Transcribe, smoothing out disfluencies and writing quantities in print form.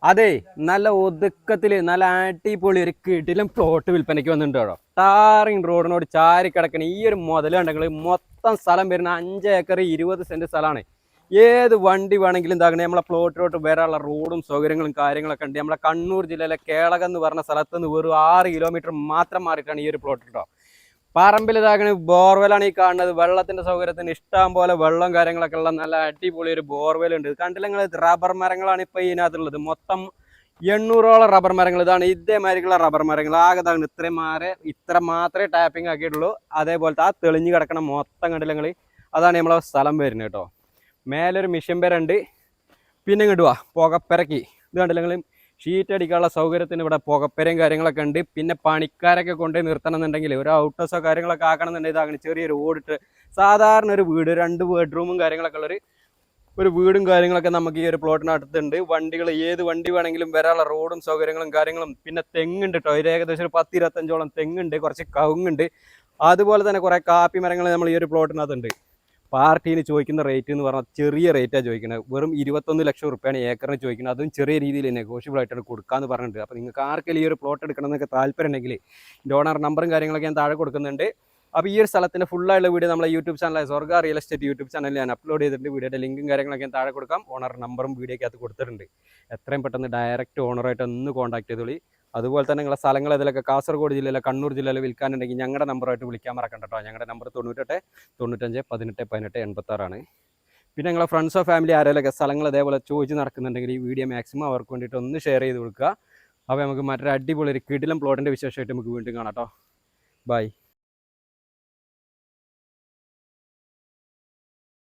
അതെ, നല്ല ഒതുക്കത്തില് നല്ല അടിപൊളി ഒരു കിടിലം പ്ലോട്ട് വിൽപ്പനയ്ക്ക് വന്നിട്ടുണ്ട് കേട്ടോ. ടാറിങ് റോഡിനോട് ചാരി കിടക്കണ ഈ ഒരു മുതൽ കണ്ടെങ്കിൽ മൊത്തം സ്ഥലം വരുന്ന 5 ഏക്കർ 20 സെന്റ് സ്ഥലമാണ്. ഏത് വണ്ടി വേണമെങ്കിലും ഇതാകണേ നമ്മളെ പ്ലോട്ടിലോട്ട് വരാനുള്ള റോഡും സൗകര്യങ്ങളും കാര്യങ്ങളൊക്കെ ഉണ്ട്. നമ്മളെ കണ്ണൂർ ജില്ലയിലെ കേളകം എന്ന് പറഞ്ഞ സ്ഥലത്ത് നിന്ന് വെറും 6 കിലോമീറ്റർ മാത്രം മാറിയിട്ടാണ് ഈ ഒരു പ്ലോട്ട് കേട്ടോ. പറമ്പിൽ ഇതാകണ ബോർവെലാണ് ഈ കാണുന്നത്. വെള്ളത്തിന്റെ സൗകര്യത്തിന് ഇഷ്ടം പോലെ വെള്ളം കാര്യങ്ങളൊക്കെ ഉള്ള നല്ല അടിപൊളി ഒരു ബോർവെൽ ഉണ്ട്. കണ്ടില്ല നിങ്ങൾ, റബ്ബർ മരങ്ങളാണ് ഇപ്പൊ ഇതിനകത്തുള്ളത്. മൊത്തം 800ഓളം റബ്ബർ മരങ്ങൾ. ഇതാണ് ഇതേമാതിരിക്കുള്ള റബ്ബർ മരങ്ങൾ. ആകെ ഇതാണ് ഇത്ര മാത്രമേ ടാപ്പിംഗ് ആക്കിയിട്ടുള്ളൂ. അതേപോലത്തെ ആ തെളിഞ്ഞു കിടക്കണം മൊത്തം കണ്ടില്ല നിങ്ങൾ, അതാണ് നമ്മളെ സ്ഥലം വരുന്നത് കേട്ടോ. മേലൊരു മിഷൻ പേരുണ്ട്. പിന്നെ ഇങ്ങോട്ട് പുകപ്പെരക്കി ഇത് കണ്ടില്ല നിങ്ങൾ, ഷീറ്റ് അടിക്കാനുള്ള സൗകര്യത്തിന് ഇവിടെ പുകപ്പരയും കാര്യങ്ങളൊക്കെ ഉണ്ട്. പിന്നെ പണിക്കാരൊക്കെ കൊണ്ടുപോയി നിർത്തണം എന്നുണ്ടെങ്കിൽ ഒരു ഔട്ടേഴ്സോ കാര്യങ്ങളൊക്കെ ആക്കണം എന്നുണ്ടെങ്കിൽ ഇതാകണം ചെറിയൊരു ഓടിട്ട് സാധാരണ ഒരു വീട് 2 ബെഡ്റൂമും കാര്യങ്ങളൊക്കെ ഉള്ളൊരു വീടും കാര്യങ്ങളൊക്കെ നമുക്ക് ഈ ഒരു പ്ലോട്ടിനടുത്തുണ്ട്. വണ്ടികൾ ഏത് വണ്ടി വേണമെങ്കിലും വരാനുള്ള റോഡും സൗകര്യങ്ങളും കാര്യങ്ങളും. പിന്നെ തെങ്ങുണ്ട് കേട്ടോ, ഒരു ഏകദേശം ഒരു 10-25ഓളം തെങ്ങുണ്ട്, കുറച്ച് കവുങ്ങുണ്ട്. അതുപോലെ തന്നെ കുറേ കാപ്പി മരങ്ങൾ നമ്മൾ ഈ ഒരു പ്ലോട്ടിനകത്തുണ്ട്. പാർട്ടീന് ചോദിക്കുന്ന റേറ്റ് എന്ന് പറഞ്ഞാൽ ചെറിയ റേറ്റാണ് ചോദിക്കുന്നത്. വെറും 21 ലക്ഷം റുപ്യാണ് ഏക്കറിന് ചോദിക്കുന്നത്. അതും ചെറിയ രീതിയിൽ നെഗോഷ്യബിൾ ആയിട്ടാണ് കൊടുക്കാമെന്ന് പറഞ്ഞിട്ടുണ്ട്. അപ്പോൾ നിങ്ങൾക്ക് ആർക്കെങ്കിലും ഈ ഒരു പ്ലോട്ട് എടുക്കണം എന്നൊക്കെ താല്പര്യം ഉണ്ടെങ്കിൽ എൻ്റെ ഓണർ നമ്പറും കാര്യങ്ങളൊക്കെ ഞാൻ താഴെ കൊടുക്കുന്നുണ്ട്. അപ്പോൾ ഈ ഒരു സ്ഥലത്തിൻ്റെ ഫുള്ളായുള്ള വീഡിയോ നമ്മളെ യൂട്യൂബ് ചാനലായ സ്വർഗ റിയൽ എസ്റ്റേറ്റ് യൂട്യൂബ് ചാനലിൽ ഞാൻ അപ്ലോഡ് ചെയ്തിട്ടുണ്ട്. വീഡിയോയുടെ ലിങ്കും കാര്യങ്ങളൊക്കെ ഞാൻ താഴെ കൊടുക്കാം. ഓണർ നമ്പറും വീഡിയോയ്ക്കകത്ത് കൊടുത്തിട്ടുണ്ട്. എത്രയും പെട്ടെന്ന് ഡയറക്റ്റ് ഓണറായിട്ട് ഒന്ന് കോൺടാക്ട് ചെയ്തോളി. അതുപോലെ തന്നെ നിങ്ങളുടെ സ്ഥലങ്ങൾ ഇതിലൊക്കെ കാസർഗോഡ് ജില്ലയിലെ കണ്ണൂർ ജില്ലയിൽ വിൽക്കാനുണ്ടെങ്കിൽ ഞങ്ങളുടെ നമ്പറായിട്ട് വിളിക്കാൻ മറക്കണ്ട കേട്ടോ. ഞങ്ങളുടെ നമ്പർ 98 95 18 18 86 പിന്നെ നിങ്ങളെ ഫ്രണ്ട്സോ ഫാമിലി ആരെങ്കിലുമൊക്കെ സ്ഥലങ്ങൾ ഇതേപോലെ ചോദിച്ച് നടക്കുന്നുണ്ടെങ്കിൽ ഈ വീഡിയോ മാക്സിമം അവർക്ക് വേണ്ടിയിട്ട് ഒന്ന് ഷെയർ ചെയ്ത് കൊടുക്കുക. അപ്പോൾ നമുക്ക് മറ്റൊരു അടിപൊളി ഒരു കിടിലം പ്ലോട്ടിൻ്റെ വിശേഷമായിട്ട് നമുക്ക് വീണ്ടും കാണാം കേട്ടോ. ബൈ.